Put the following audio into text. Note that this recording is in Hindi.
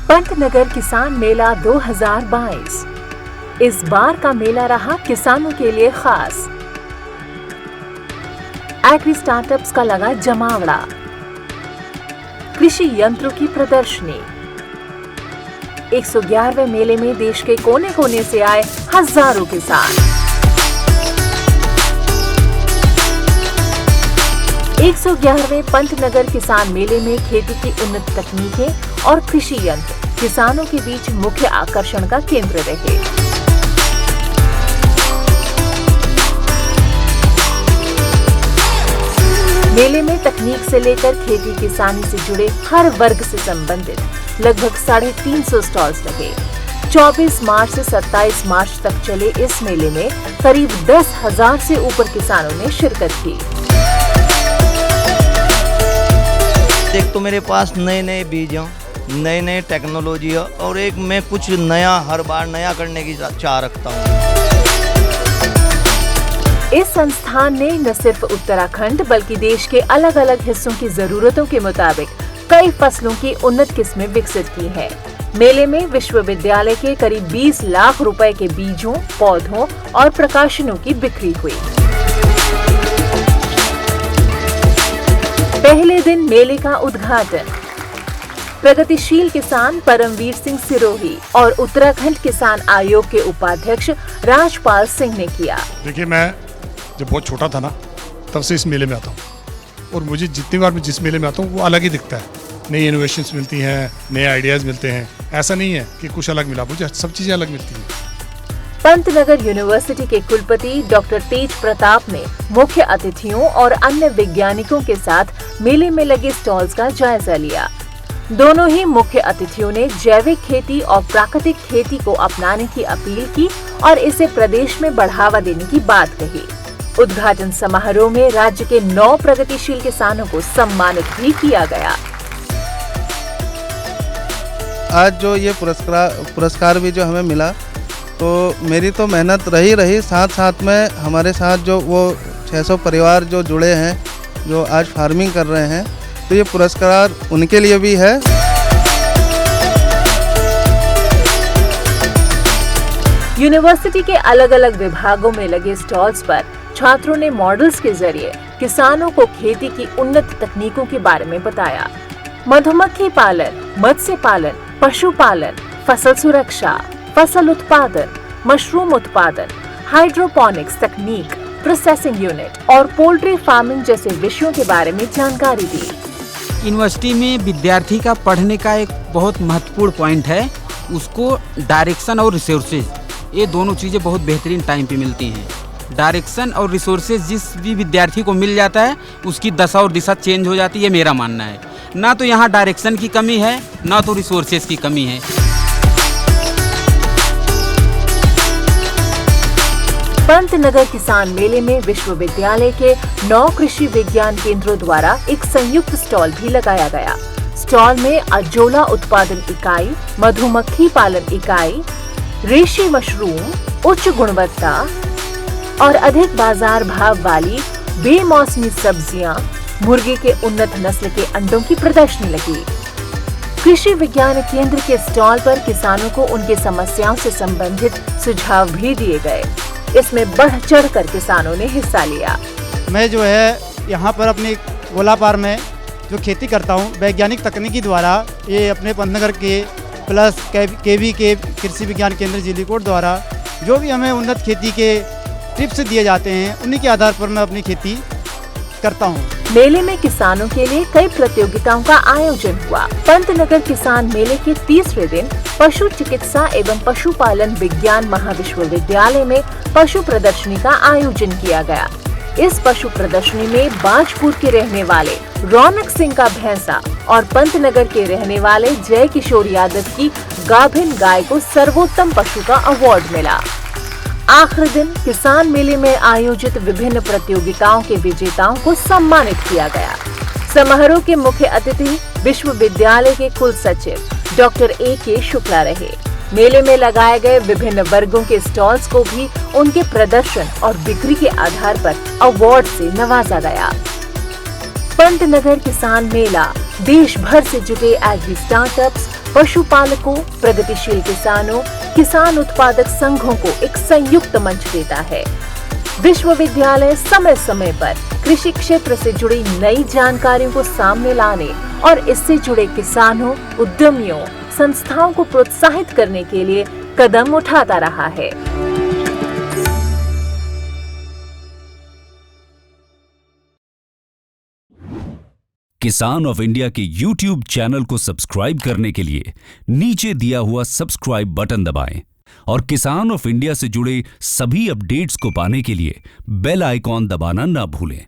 पंतनगर किसान मेला 2022। इस बार का मेला रहा किसानों के लिए खास। एग्री स्टार्टअप्स का लगा जमावड़ा, कृषि यंत्रों की प्रदर्शनी। 111वें मेले में देश के कोने कोने से आए हजारों किसान। 111वें पंतनगर किसान मेले में खेती की उन्नत तकनीकें और कृषि यंत्र किसानों के बीच मुख्य आकर्षण का केंद्र रहे। मेले में तकनीक से लेकर खेती किसानी से जुड़े हर वर्ग से संबंधित लगभग 350 स्टॉल्स लगे। 24 मार्च से 27 मार्च तक चले इस मेले में करीब 10,000 से ऊपर किसानों ने शिरकत की। एक तो मेरे पास नए नए बीज हैं, नए नए टेक्नोलॉजी है और एक मैं कुछ नया हर बार नया करने की चाह रखता हूँ। इस संस्थान ने न सिर्फ उत्तराखंड बल्कि देश के अलग अलग हिस्सों की जरूरतों के मुताबिक कई फसलों की उन्नत किस्में विकसित की हैं। मेले में विश्वविद्यालय के करीब 20 लाख रुपए के बीजों, पौधों और प्रकाशनों की बिक्री हुई। पहले दिन मेले का उद्घाटन प्रगतिशील किसान परमवीर सिंह सिरोही और उत्तराखंड किसान आयोग के उपाध्यक्ष राजपाल सिंह ने किया। देखिए, मैं जब बहुत छोटा था ना, तब से इस मेले में आता हूँ और मुझे जितनी बार मैं जिस मेले में आता हूँ वो अलग ही दिखता है। नई इनोवेशंस मिलती हैं, नए आइडियाज मिलते हैं। ऐसा नहीं है कि कुछ अलग मिला, मुझे सब चीजें अलग मिलती हैं। पंतनगर यूनिवर्सिटी के कुलपति डॉक्टर तेज प्रताप ने मुख्य अतिथियों और अन्य वैज्ञानिकों के साथ मेले में लगे स्टॉल्स का जायजा लिया। दोनों ही मुख्य अतिथियों ने जैविक खेती और प्राकृतिक खेती को अपनाने की अपील की और इसे प्रदेश में बढ़ावा देने की बात कही। उद्घाटन समारोह में राज्य के 9 प्रगतिशील किसानों को सम्मानित भी किया गया। आज जो ये पुरस्कार भी जो हमें मिला, तो मेरी तो मेहनत रही साथ साथ में हमारे साथ जो वो 600 परिवार जो जुड़े हैं, जो आज फार्मिंग कर रहे हैं, तो ये पुरस्कार उनके लिए भी है। यूनिवर्सिटी के अलग अलग विभागों में लगे स्टॉल्स पर छात्रों ने मॉडल्स के जरिए किसानों को खेती की उन्नत तकनीकों के बारे में बताया। मधुमक्खी पालन, मत्स्य पालन, पशुपालन, फसल सुरक्षा, फसल उत्पादन, मशरूम उत्पादन, हाइड्रोपोनिक्स तकनीक, प्रोसेसिंग यूनिट और पोल्ट्री फार्मिंग जैसे विषयों के बारे में जानकारी दी। यूनिवर्सिटी में विद्यार्थी का पढ़ने का एक बहुत महत्वपूर्ण पॉइंट है, उसको डायरेक्शन और रिसोर्सेज, ये दोनों चीज़ें बहुत बेहतरीन टाइम पे मिलती हैं। डायरेक्शन और रिसोर्सेज जिस भी विद्यार्थी को मिल जाता है, उसकी दशा और दिशा चेंज हो जाती है, मेरा मानना है। ना तो यहाँ डायरेक्शन की कमी है, ना तो रिसोर्सेज की कमी है। पंतनगर किसान मेले में विश्वविद्यालय के 9 कृषि विज्ञान केंद्रों द्वारा एक संयुक्त स्टॉल भी लगाया गया। स्टॉल में अजोला उत्पादन इकाई, मधुमक्खी पालन इकाई, रेशी मशरूम, उच्च गुणवत्ता और अधिक बाजार भाव वाली बेमौसमी सब्जियां, मुर्गे के उन्नत नस्ल के अंडों की प्रदर्शनी लगी। कृषि विज्ञान केंद्र के स्टॉल पर किसानों को उनकी समस्याओं से संबंधित सुझाव भी दिए गए। इसमें बढ़ चढ़ कर किसानों ने हिस्सा लिया। मैं जो है यहाँ पर अपनी गोलापार में जो खेती करता हूँ, वैज्ञानिक तकनीकी द्वारा ये अपने पंतनगर के प्लस केवी के कृषि विज्ञान केंद्र जिलीकोट द्वारा जो भी हमें उन्नत खेती के टिप्स दिए जाते हैं, उन्हीं के आधार पर मैं अपनी खेती करता हूँ। मेले में किसानों के लिए कई प्रतियोगिताओं का आयोजन हुआ। पंतनगर किसान मेले के तीसरे दिन पशु चिकित्सा एवं पशुपालन विज्ञान महाविश्वविद्यालय में पशु प्रदर्शनी का आयोजन किया गया। इस पशु प्रदर्शनी में बाजपुर के रहने वाले रौनक सिंह का भैंसा और पंतनगर के रहने वाले जय किशोर यादव की गाभिन गाय को सर्वोत्तम पशु का अवार्ड मिला। आखिरी दिन किसान मेले में आयोजित विभिन्न प्रतियोगिताओं के विजेताओं को सम्मानित किया गया। समारोह के मुख्य अतिथि विश्वविद्यालय के कुल सचिव डॉक्टर A.K. शुक्ला रहे। मेले में लगाए गए विभिन्न वर्गों के स्टॉल्स को भी उनके प्रदर्शन और बिक्री के आधार पर अवार्ड से नवाजा गया। पंतनगर किसान मेला देश भर से जुटे एग्री स्टार्टअप्स, पशुपालकों, प्रगतिशील किसानों, किसान उत्पादक संघों को एक संयुक्त मंच देता है। विश्वविद्यालय समय समय पर कृषि क्षेत्र से जुड़ी नई जानकारियों को सामने लाने और इससे जुड़े किसानों, उद्यमियों, संस्थाओं को प्रोत्साहित करने के लिए कदम उठाता रहा है। किसान ऑफ इंडिया के YouTube चैनल को सब्सक्राइब करने के लिए नीचे दिया हुआ सब्सक्राइब बटन दबाएं और किसान ऑफ इंडिया से जुड़े सभी अपडेट्स को पाने के लिए बेल आइकॉन दबाना ना भूलें।